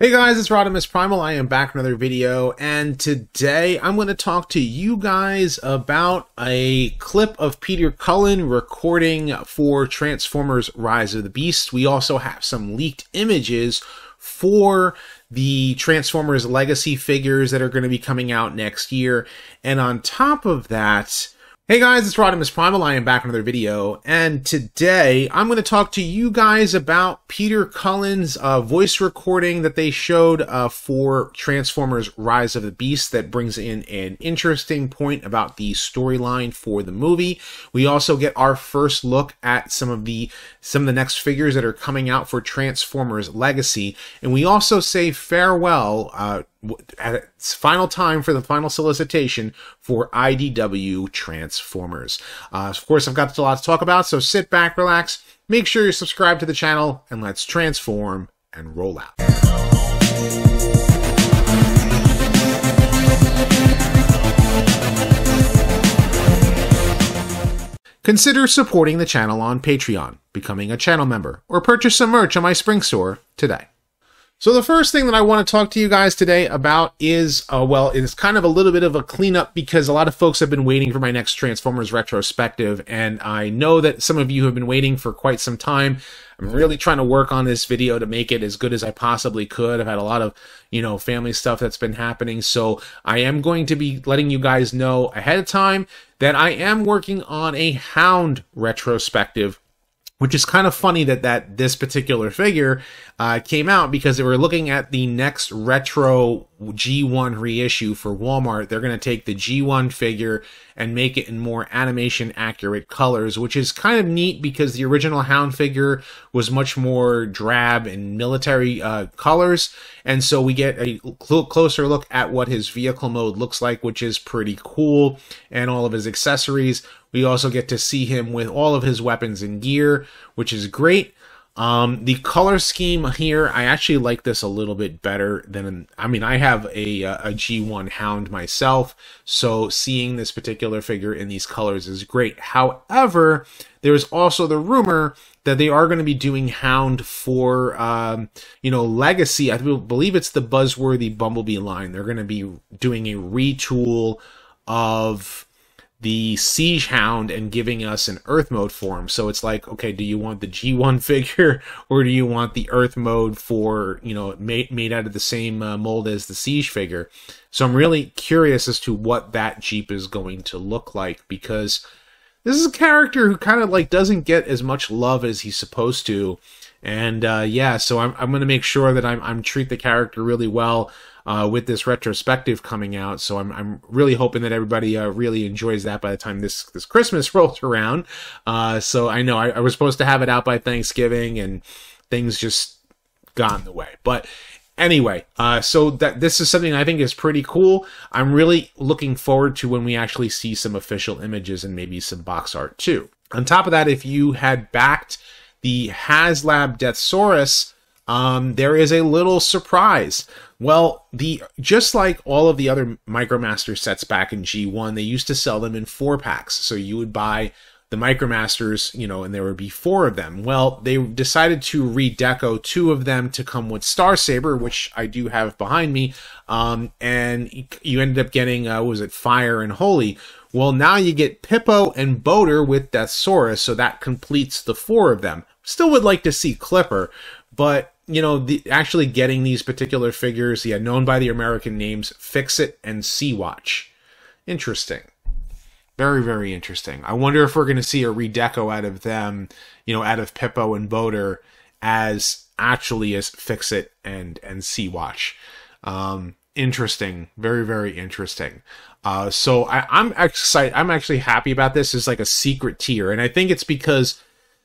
Hey guys, it's Rodimus Primal. I am back with another video, and today I'm going to talk to you guys about a clip of Peter Cullen recording for Transformers Rise of the Beast. We also have some leaked images for the Transformers Legacy figures that are going to be coming out next year. And on top of that, hey guys, it's Rodimus Primal. I am back with another video, and today I'm going to talk to you guys about Peter Cullen's voice recording that they showed for Transformers Rise of the Beast that brings in an interesting point about the storyline for the movie. We also get our first look at some of the next figures that are coming out for Transformers Legacy, and we also say farewell at its final time for the final solicitation for IDW Transformers. Of course, I've got a lot to talk about, so sit back, relax, make sure you're subscribed to the channel, and let's transform and roll out. Consider supporting the channel on Patreon, becoming a channel member, or purchase some merch on my Spring store today. So the first thing that I want to talk to you guys today about is, well, it's kind of a little bit of a cleanup because a lot of folks have been waiting for my next Transformers retrospective, and I know that some of you have been waiting for quite some time. I'm really trying to work on this video to make it as good as I possibly could. I've had a lot of, family stuff that's been happening, so I am going to be letting you guys know ahead of time that I am working on a Hound retrospective, which is kind of funny that this particular figure came out because they were looking at the next retro G1 reissue for Walmart. They're going to take the G1 figure and make it in more animation accurate colors, which is kind of neat because the original Hound figure was much more drab and military colors. And so we get a closer look at what his vehicle mode looks like, which is pretty cool, and all of his accessories. We also get to see him with all of his weapons and gear, which is great. The color scheme here, I actually like this a little bit better than, I have a G1 Hound myself, so seeing this particular figure in these colors is great. However, there's also the rumor that they are going to be doing Hound for, Legacy. I believe it's the Buzzworthy Bumblebee line. They're going to be doing a retool of the Siege Hound and giving us an Earth mode for him. So it's like, okay, do you want the G1 figure or do you want the Earth mode for, made out of the same mold as the Siege figure? So I'm really curious as to what that Jeep is going to look like, because this is a character who kind of doesn't get as much love as he's supposed to. And yeah, so I'm going to make sure that I'm treat the character really well with this retrospective coming out. So I'm really hoping that everybody really enjoys that by the time this Christmas rolls around. So I know I was supposed to have it out by Thanksgiving, and things just got in the way. But anyway, so this is something I think is pretty cool. I'm really looking forward to when we actually see some official images and maybe some box art too. On top of that, if you had backed the HasLab Deathsaurus, there is a little surprise. Well, just like all of the other Micromaster sets back in G1, they used to sell them in 4-packs. So you would buy the Micromasters, and there would be 4 of them. Well, they decided to redeco 2 of them to come with Starsaber, which I do have behind me. And you ended up getting, Fire and Holy. Well, now you get Pippo and Boater with Deathsaurus, so that completes the 4 of them. Still would like to see Clipper, but actually getting these particular figures, known by the American names Fix-It and Sea-Watch. Interesting. Very, very interesting. I wonder if we're going to see a redeco out of them, out of Pippo and Boater as Fix-It and Sea-Watch. Interesting. Very, very interesting. So I'm excited. I'm actually happy about this. It's like a secret tier, and I think it's because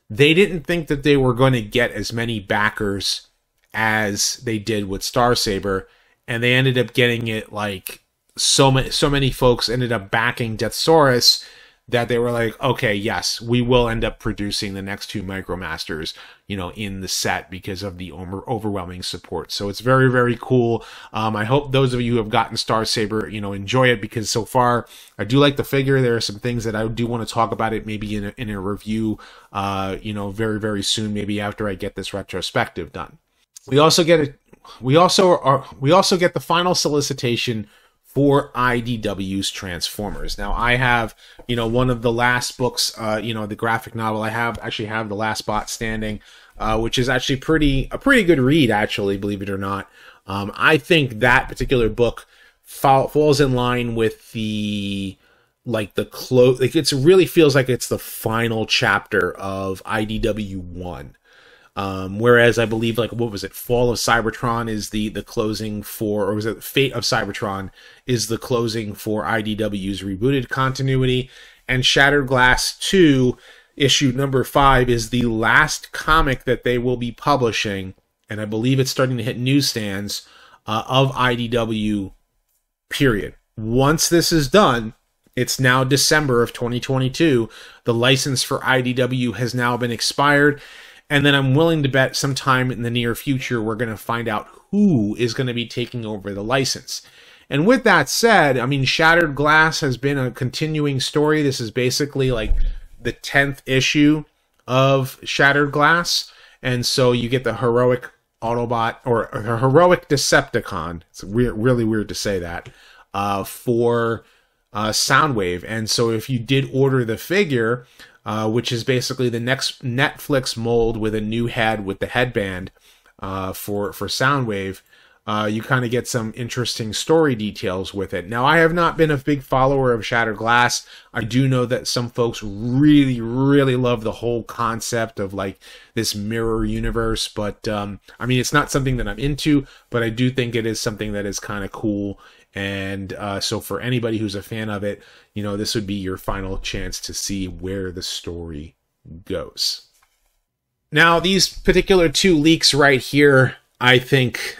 they didn't think that they were going to get as many backers as they did with Starsaber, and they ended up getting it so many folks ended up backing Deathsaurus that they were like, okay, yes, we will end up producing the next 2 Micromasters, in the set because of the overwhelming support. So it's very, very cool. I hope those of you who have gotten Starsaber, enjoy it, because so far I do like the figure. There are some things that I do want to talk about it maybe in a review, very, very soon, maybe after I get this retrospective done. We also get we also get the final solicitation for IDW's Transformers. Now, I have, one of the last books, the graphic novel. I actually have The Last Bot Standing, which is actually a pretty good read, actually, believe it or not. I think that particular book falls in line with it really feels like it's the final chapter of IDW 1. Whereas I believe, what was it? Fall of Cybertron is the closing for, or was it Fate of Cybertron is the closing for IDW's rebooted continuity, and Shattered Glass 2, issue number 5, is the last comic that they will be publishing, and I believe it's starting to hit newsstands, of IDW, period. Once this is done, it's now December of 2022, the license for IDW has now been expired, and then I'm willing to bet sometime in the near future we're going to find out who is going to be taking over the license. And with that said, I mean, Shattered Glass has been a continuing story. This is basically like the 10th issue of Shattered Glass. And so you get the heroic Autobot, or a heroic Decepticon. It's really weird to say that, for Soundwave. And so if you did order the figure, which is basically the next Netflix mold with a new head with the headband, for Soundwave, you kind of get some interesting story details with it. Now, I have not been a big follower of Shattered Glass. I do know that some folks really, really love the whole concept of this mirror universe, but I mean, it's not something that I'm into, but I do think it is something that is kind of cool. And so for anybody who's a fan of it, this would be your final chance to see where the story goes. Now, these particular 2 leaks right here, I think,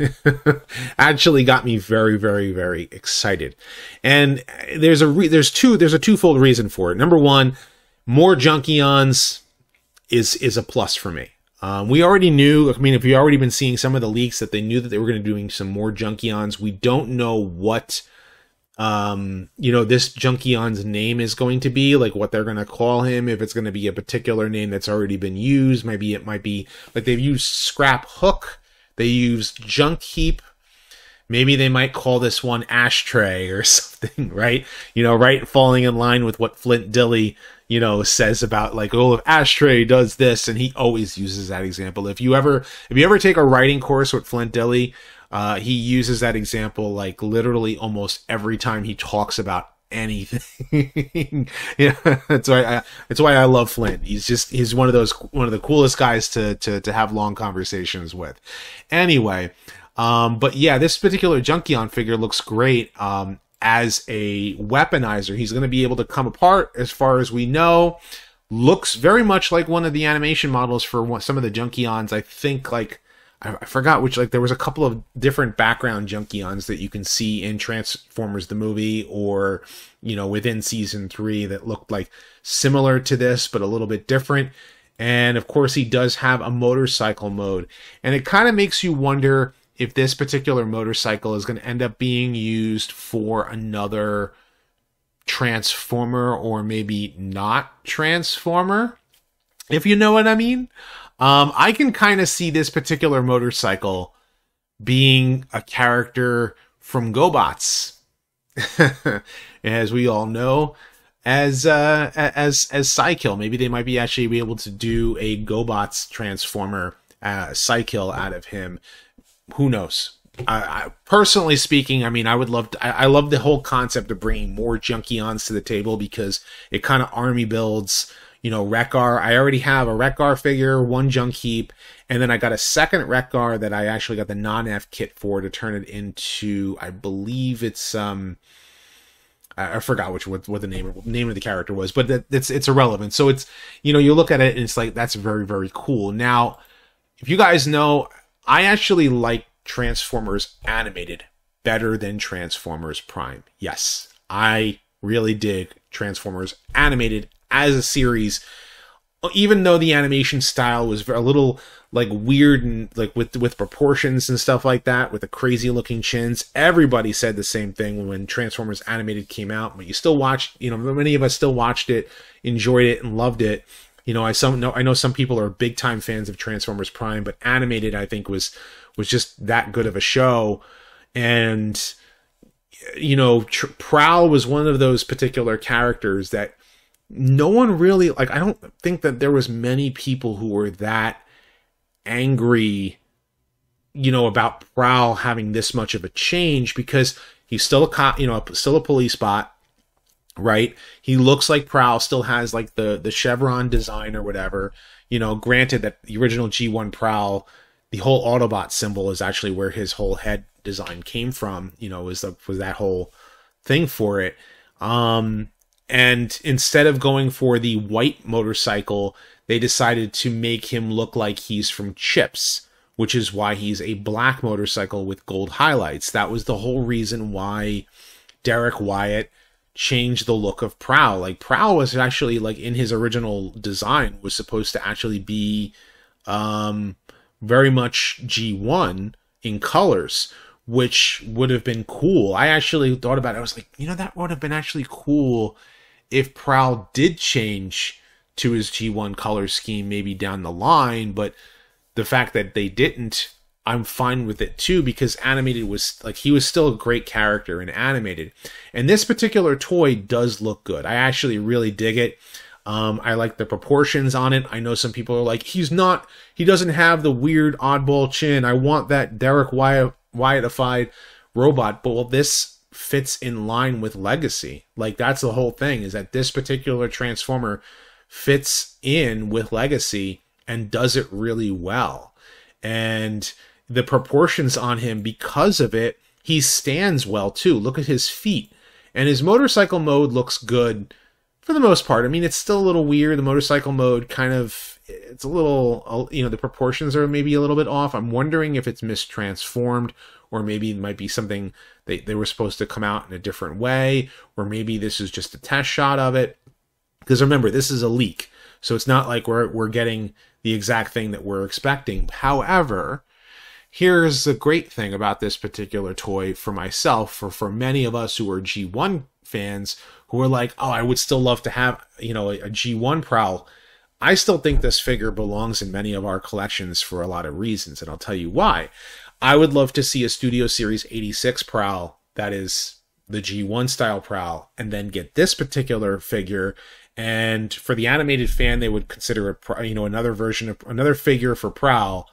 actually got me very, very, very excited. And there's a twofold reason for it. Number one, more Junkions is a plus for me. We already knew, I mean, if you've already been seeing some of the leaks, that they knew that they were going to be doing some more Junkions. We don't know what, this Junkion's name is going to be, what they're going to call him, if it's going to be a particular name that's already been used. Maybe it might be, they've used Scrap Hook, they used Junk Heap. Maybe they might call this one Ashtray or something, right? Right, falling in line with what Flint Dille, says about if Ashtray does this, and he always uses that example. If you ever take a writing course with Flint Dille, he uses that example literally almost every time he talks about anything. Yeah, that's why I love Flint. He's one of the coolest guys to have long conversations with. Anyway, but yeah, this particular Junkion figure looks great. As a weaponizer, he's going to be able to come apart, as far as we know. Looks very much like one of the animation models for some of the Junkions. I think I forgot which, there was a couple of different background Junkions that you can see in Transformers the movie, or, within season 3, that looked similar to this, but a little bit different. And of course, he does have a motorcycle mode. And it kind of makes you wonder if this particular motorcycle is going to end up being used for another Transformer, or maybe not Transformer, if you know what I mean. I can kind of see this particular motorcycle being a character from GoBots, as we all know, as Psykill. Maybe they might actually be able to do a GoBots Transformer, Psykill out of him. Who knows? I personally speaking, I mean, I love the whole concept of bringing more Junkions to the table, because it kind of army builds, Wreck-Gar. I already have a Wreck-Gar figure, 1 Junk Heap, and then I got a second Wreck-Gar that I actually got the non-F kit for, to turn it into, I believe it's, I forgot what the name of the character was, but it's irrelevant. So it's, you look at it and it's that's very, very cool. Now, if you guys know, I actually like Transformers Animated better than Transformers Prime. Yes, I really dig Transformers Animated as a series, even though the animation style was a little weird and with proportions and stuff like that, with the crazy looking chins. Everybody said the same thing when Transformers Animated came out, but you still watched, many of us still watched it, enjoyed it, and loved it. You know, I know some people are big time fans of Transformers Prime, but animated I think was just that good of a show. And you know, Prowl was one of those particular characters that no one really, like, I don't think that there was many people who were that angry, you know, about Prowl having this much of a change, because he's still a cop, you know, still a police bot, right? He looks like Prowl, still has like the chevron design or whatever. You know, granted that the original G1 Prowl, the whole Autobot symbol is actually where his whole head design came from, you know, was that whole thing for it. And instead of going for the white motorcycle, they decided to make him look like he's from Chips, which is why he's a black motorcycle with gold highlights. That was the whole reason why Derek Wyatt changed the look of Prowl. Like, Prowl was actually, like, in his original design, was supposed to actually be very much G1 in colors, which would have been cool. I actually thought about it. I was like, you know, that would have been actually cool if Prowl did change to his G1 color scheme maybe down the line, but the fact that they didn't, I'm fine with it too, because animated was, like, he was still a great character in animated. And this particular toy does look good. I actually really dig it. I like the proportions on it. I know some people are like, he doesn't have the weird oddball chin. I want that Derek Wyatt-ified robot. But, well, this fits in line with Legacy. Like, that's the whole thing, is that this particular Transformer fits in with Legacy and does it really well. And the proportions on him, because of it, he stands well too. Look at his feet. And his motorcycle mode looks good for the most part. I mean, it's still a little weird. The motorcycle mode kind of, it's a little, you know, the proportions are maybe a little bit off. I'm wondering if it's mistransformed, or maybe it might be something they were supposed to come out in a different way, or maybe this is just a test shot of it. Because remember, this is a leak, so it's not like we're getting the exact thing that we're expecting. However, here's the great thing about this particular toy for myself, for many of us who are G1 fans, who are like, oh, I would still love to have, you know, a G1 Prowl. I still think this figure belongs in many of our collections for a lot of reasons, and I'll tell you why. I would love to see a Studio Series 86 Prowl that is the G1 style Prowl, and then get this particular figure. And for the animated fan, they would consider it, you know, another figure for Prowl.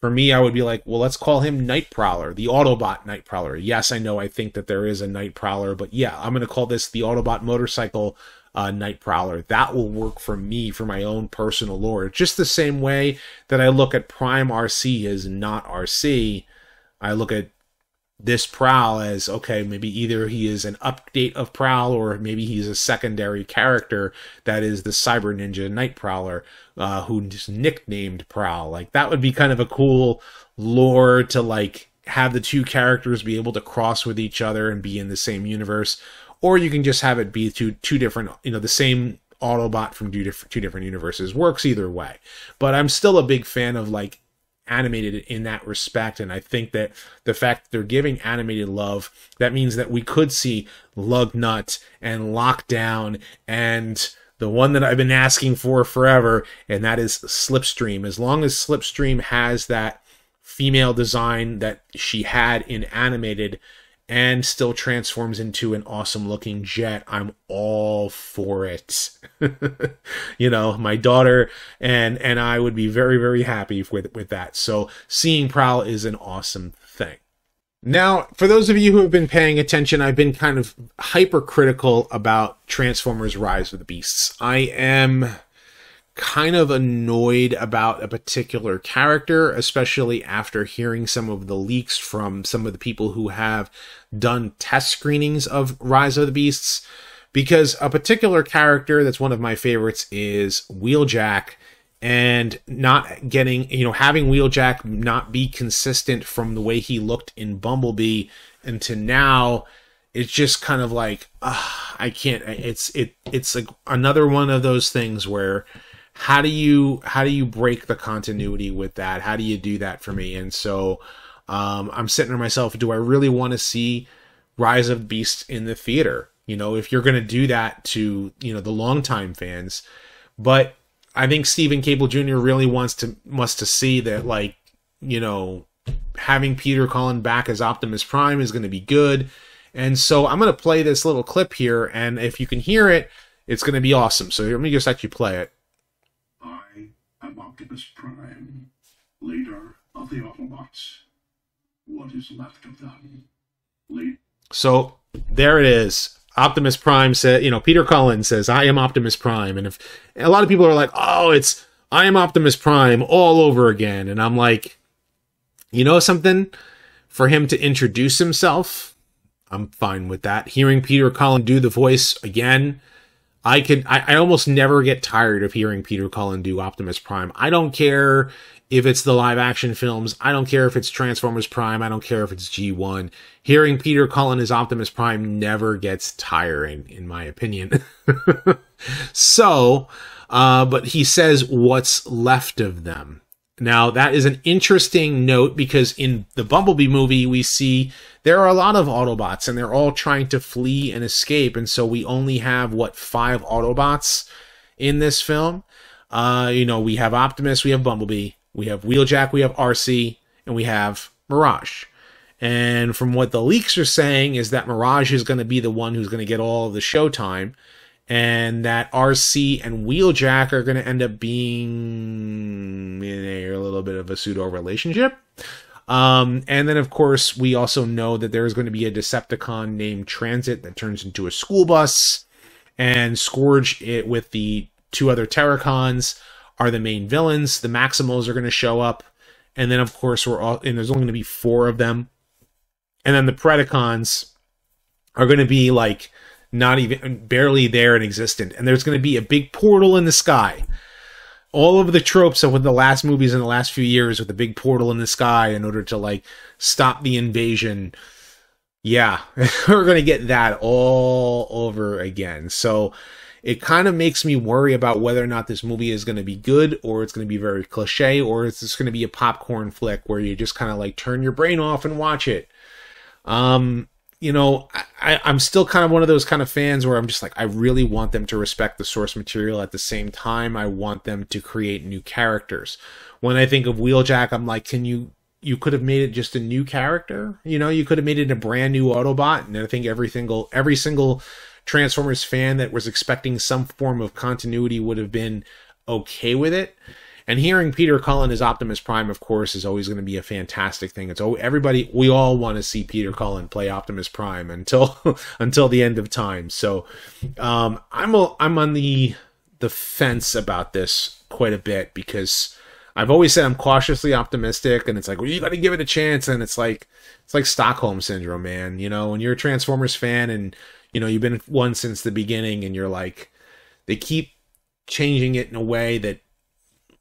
For me, I would be like, well, let's call him Night Prowler, the Autobot Night Prowler. Yes, I know, I think that there is a Night Prowler, but yeah, I'm going to call this the Autobot Motorcycle Night Prowler. That will work for me, for my own personal lore. Just the same way that I look at Prime RC as not RC, I look at this Prowl as, okay, maybe either he is an update of Prowl, or maybe he's a secondary character that is the Cyber Ninja Night Prowler, who's nicknamed Prowl. Like, that would be kind of a cool lore to, like, have the two characters be able to cross with each other and be in the same universe. Or you can just have it be two different, you know, the same Autobot from two different universes. Works either way. But I'm still a big fan of, like, animated in that respect, and I think that the fact that they're giving animated love, that means that we could see Lugnut and Lockdown, and the one that I've been asking for forever, and that is Slipstream. As long as Slipstream has that female design that she had in animated and still transforms into an awesome looking jet, I'm all for it. You know, my daughter and I would be very, very happy with that. So seeing Prowl is an awesome thing. Now, for those of you who have been paying attention, I've been kind of hypercritical about Transformers Rise of the Beasts. I am kind of annoyed about a particular character, especially after hearing some of the leaks from some of the people who have done test screenings of Rise of the Beasts, because a particular character that's one of my favorites is Wheeljack, and not getting, you know, having Wheeljack not be consistent from the way he looked in Bumblebee into now, it's just kind of like, I can't, it's like another one of those things where how do you break the continuity with that? How do you do that for me? And so I'm sitting to myself, do I really want to see Rise of the Beasts in the theater? You know, if you're going to do that to, you know, the longtime fans. But I think Stephen Cable Jr. really wants to see that, like, you know, having Peter Cullen back as Optimus Prime is going to be good. And so I'm going to play this little clip here, and if you can hear it, it's going to be awesome. So let me just actually play it. I am Optimus Prime, leader of the Autobots. What is left of them? So there it is. Optimus Prime said, you know, Peter Cullen says, I am Optimus Prime. And if a lot of people are like, oh, it's I am Optimus Prime all over again. And I'm like, you know something? For him to introduce himself, I'm fine with that. Hearing Peter Cullen do the voice again, I almost never get tired of hearing Peter Cullen do Optimus Prime. I don't care if it's the live action films. I don't care if it's Transformers Prime. I don't care if it's G1. Hearing Peter Cullen as Optimus Prime never gets tiring, in my opinion. So, but he says what's left of them. Now, that is an interesting note because in the Bumblebee movie, we see there are a lot of Autobots and they're all trying to flee and escape. And so we only have, 5 Autobots in this film. You know, we have Optimus, we have Bumblebee, we have Wheeljack, we have RC, and we have Mirage. And from what the leaks are saying is that Mirage is going to be the one who's going to get all of the showtime. And that RC and Wheeljack are going to end up being in a little bit of a pseudo relationship. And then, of course, we also know that there's going to be a Decepticon named Transit that turns into a school bus. And Scourge, with the 2 other Terracons, are the main villains. The Maximals are going to show up. And then, of course, and there's only going to be 4 of them. And then the Predacons are going to be like not even barely there and existent. And there's going to be a big portal in the sky. All of the tropes of the last movies in the last few years with the big portal in the sky in order to like stop the invasion. Yeah, we're going to get that all over again. So it kind of makes me worry about whether or not this movie is going to be good, or it's going to be very cliche, or it's just going to be a popcorn flick where you just kind of like turn your brain off and watch it. You know, I'm still kind of one of those kind of fans where I'm just like, I really want them to respect the source material. At the same time, I want them to create new characters. When I think of Wheeljack, I'm like, you could have made it just a new character. You know, you could have made it a brand new Autobot. And I think every single Transformers fan that was expecting some form of continuity would have been okay with it. And hearing Peter Cullen as Optimus Prime, of course, is always going to be a fantastic thing. We all want to see Peter Cullen play Optimus Prime until the end of time. So I'm on the fence about this quite a bit because I've always said I'm cautiously optimistic, and it's like, well, you got to give it a chance. And it's like Stockholm Syndrome, man. You know, when you're a Transformers fan and, you know, you've been one since the beginning and you're like, they keep changing it in a way that,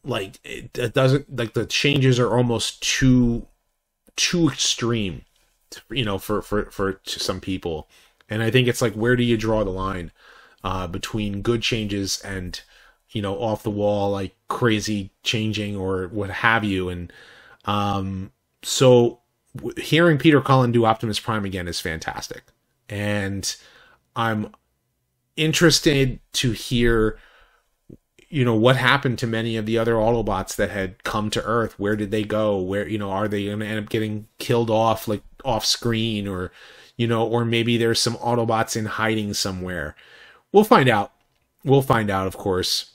like, it doesn't, like, the changes are almost too extreme, you know, for some people. And I think it's like, where do you draw the line between good changes and, you know, off the wall, like crazy changing or what have you. And so hearing Peter Cullen do Optimus Prime again is fantastic. And I'm interested to hear, you know, what happened to many of the other Autobots that had come to Earth. Where did they go? Where, you know, are they going to end up getting killed off, like off screen, or, you know, or maybe there's some Autobots in hiding somewhere. We'll find out. We'll find out, of course.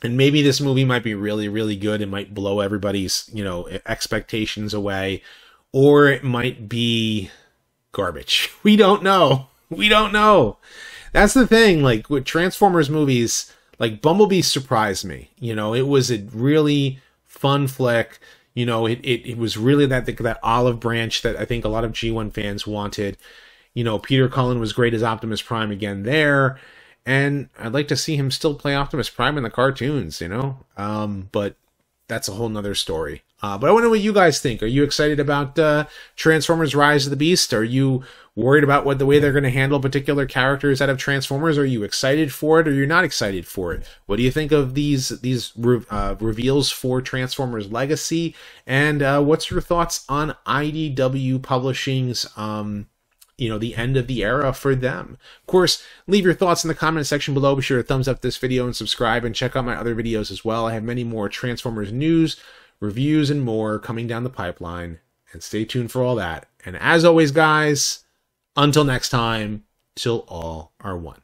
And maybe this movie might be really, really good. It might blow everybody's, you know, expectations away, or it might be garbage. We don't know. We don't know. That's the thing. Like with Transformers movies, like Bumblebee surprised me. You know, it was a really fun flick. You know, it was really that olive branch that I think a lot of G1 fans wanted. You know, Peter Cullen was great as Optimus Prime again there. And I'd like to see him still play Optimus Prime in the cartoons, you know? But that's a whole nother story. But I wonder what you guys think. Are you excited about Transformers Rise of the Beast? Are you worried about the way they're going to handle particular characters out of Transformers? Are you excited for it, or you're not excited for it? What do you think of these reveals for Transformers Legacy? And what's your thoughts on IDW Publishing's the end of the era for them. Of course, leave your thoughts in the comment section below. Be sure to thumbs up this video and subscribe, and check out my other videos as well. I have many more Transformers news, reviews, and more coming down the pipeline, and stay tuned for all that. And as always, guys, until next time, till all are one.